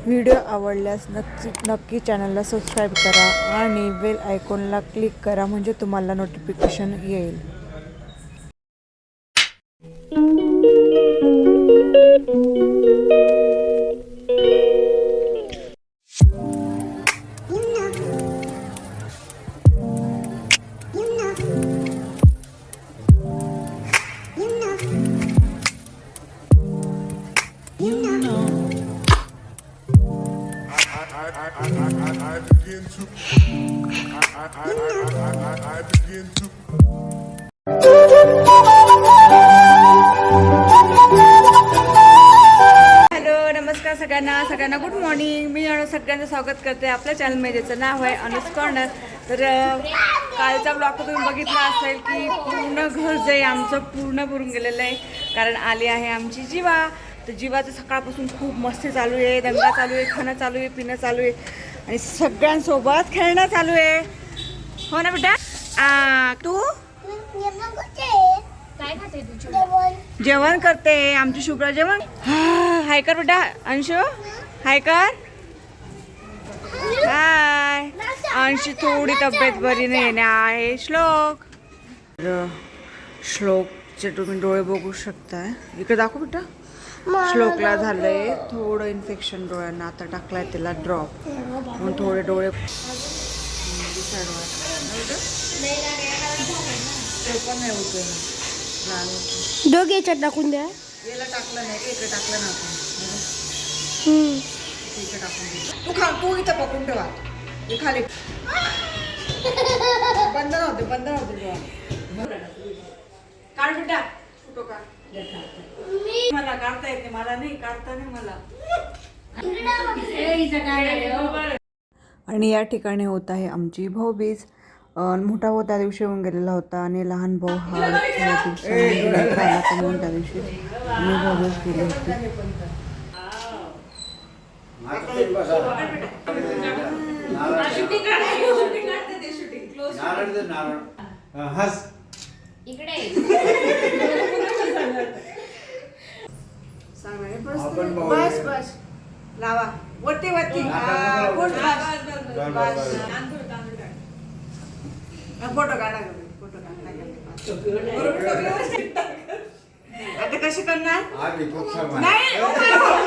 Video आवडल्यास नक्की चॅनलला सबस्क्राईब करा आणि बेल आयकॉनला क्लिक करा म्हणजे तुम्हाला नोटिफिकेशन येईल. सगळ्यांना गुड मॉर्निंग. मी सगळ्यांचं स्वागत करते आपल्या चॅनलमध्ये, ज्याचं नाव आहे अनुज कॉर्नर. तर कालचा ब्लॉग तुम्ही बघितला असेल की पूर्ण घर जे आमचं पूर्ण भरून गेलेलं आहे, कारण आली आहे आमची जीवा. तर जीवाचं सकाळपासून खूप मस्ती चालू आहे, दंगा चालू आहे, खाणं चालू आहे, पिणं चालू आहे आणि सगळ्यांसोबत खेळणं चालू आहे. हो ना बेटा? तू जेवण करते. आमची शुभ्रा जेवण हाय कर बेटा. अंशू हाय कर. हाय. अंशू थोडी तब्येत बरी नाही आहे. श्लोकचे तुम्ही डोळे बघू शकताय. इकडे दाखव बेटा. श्लोकला झालंय थोडं इन्फेक्शन डोळ्यांना. आता टाकलाय त्याला ड्रॉप, म्हणून थोडे डोळे दोघे याच्यात टाकून द्या. याला टाकलं नाही, इकडे टाकलं ना आपण. इकडे टाकून तू इथं पकडून ठेवा. हे खाली बंद नव्हते काढ बेटा. फोटो काढ. मला काढता येते, मला नाही काढता नाही मला. आणि या ठिकाणी होत आहे आमची भाऊबीज. मोठा भाऊ त्या दिवशी येऊन गेलेला होता आणि लहान भाऊ हा म्हणून त्या दिवशी आम्ही भाऊबीज केली होती. बस बस लावा वरती वरती. फोटो काढा. फोटो आता कशी करणार? नाही फोटो काढा.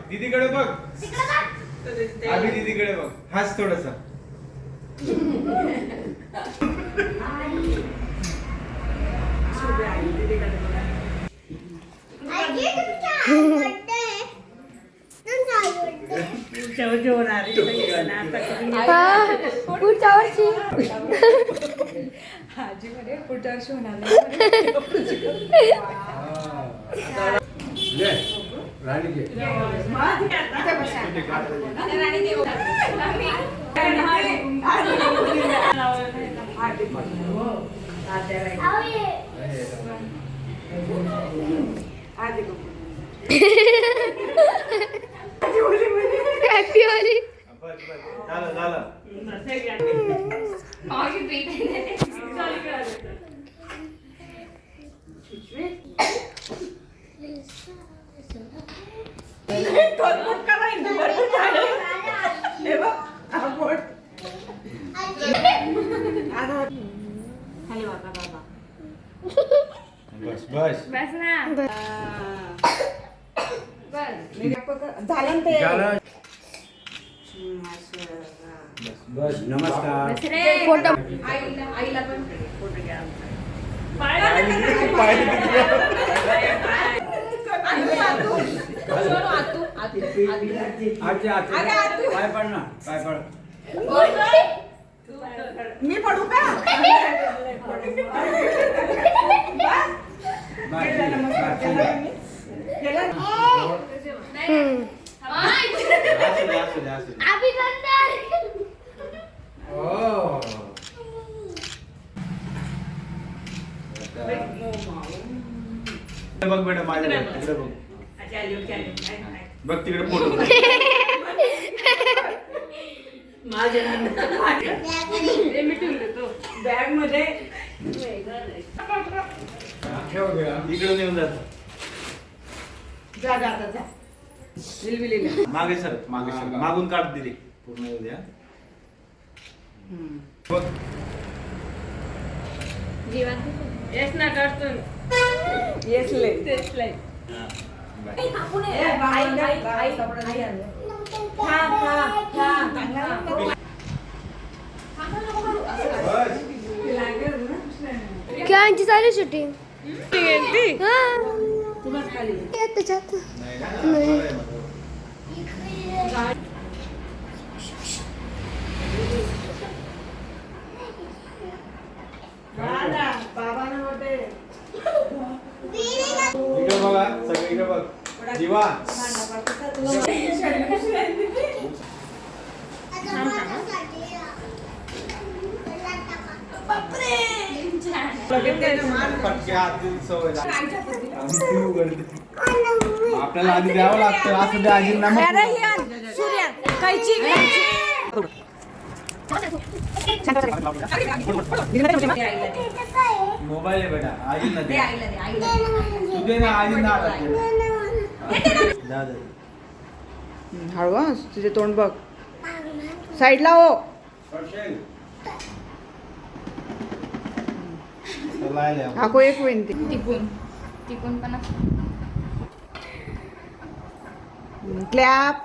दीदीकडे बघ. आधी दीदीकडे बघ. हाच थोडासा. पुढच्या वर्षी पुढच्या वर्षी होणार. Happy Holy. बस बस बस ना. झालं ते. बस नमस्कार. फोटो आईला पण फोटो घ्या. पाय पड ना. पाय पड. मी पडू का? ओ. बघ बेटा माझ्या तिकडे बघ. बघ तिकडे फोटो. बॅग मध्ये इकडे येऊन जात. जा मागे सर मागून काढ दिली पूर्ण येऊ द्या. बघ येस ना काढतो येस ले तेच ले क्या यांची चालू शूटिंग त्याच्यात इकडे बघा सगळं इकडे बघ जीवा. पटके हात सवय आपल्याला आधी द्यावं लागतं असं द्या आजींना. मोबाईल आहे बेटा आजींना दे. तुझे ना आजींना हळू तुझे तोंड बघ साईडला हो. हाको एक विनंती क्लॅप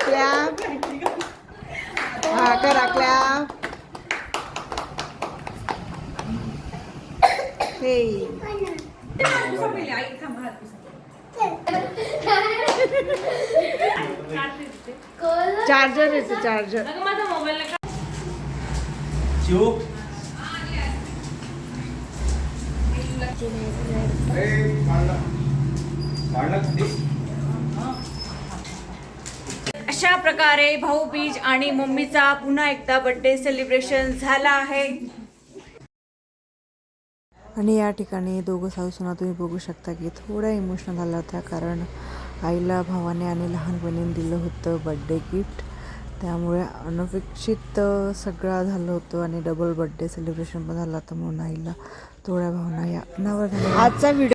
क्लॅप हा करा क्लॅप. हे चार्जर येते चार्जर. अशा प्रकारे भाऊबीज आणि मम्मीचा पुन्हा एकदा बर्थडे सेलिब्रेशन झाला आहे. आणि या ठिकाणी दोघं सासूसुना तुम्ही बघू शकता की थोड्या इमोशनल झाल्या होत्या, कारण आईला भावाने आणि लहान बहिणीने दिलं होतं बड्डे गिफ्ट. त्यामुळे अनपेक्षित सगळं झालं होतं आणि डबल बड्डे सेलिब्रेशन पण झालं होतं, म्हणून आईला थोड्या भावना या अनावर झाल्या. आजचा व्हिडिओ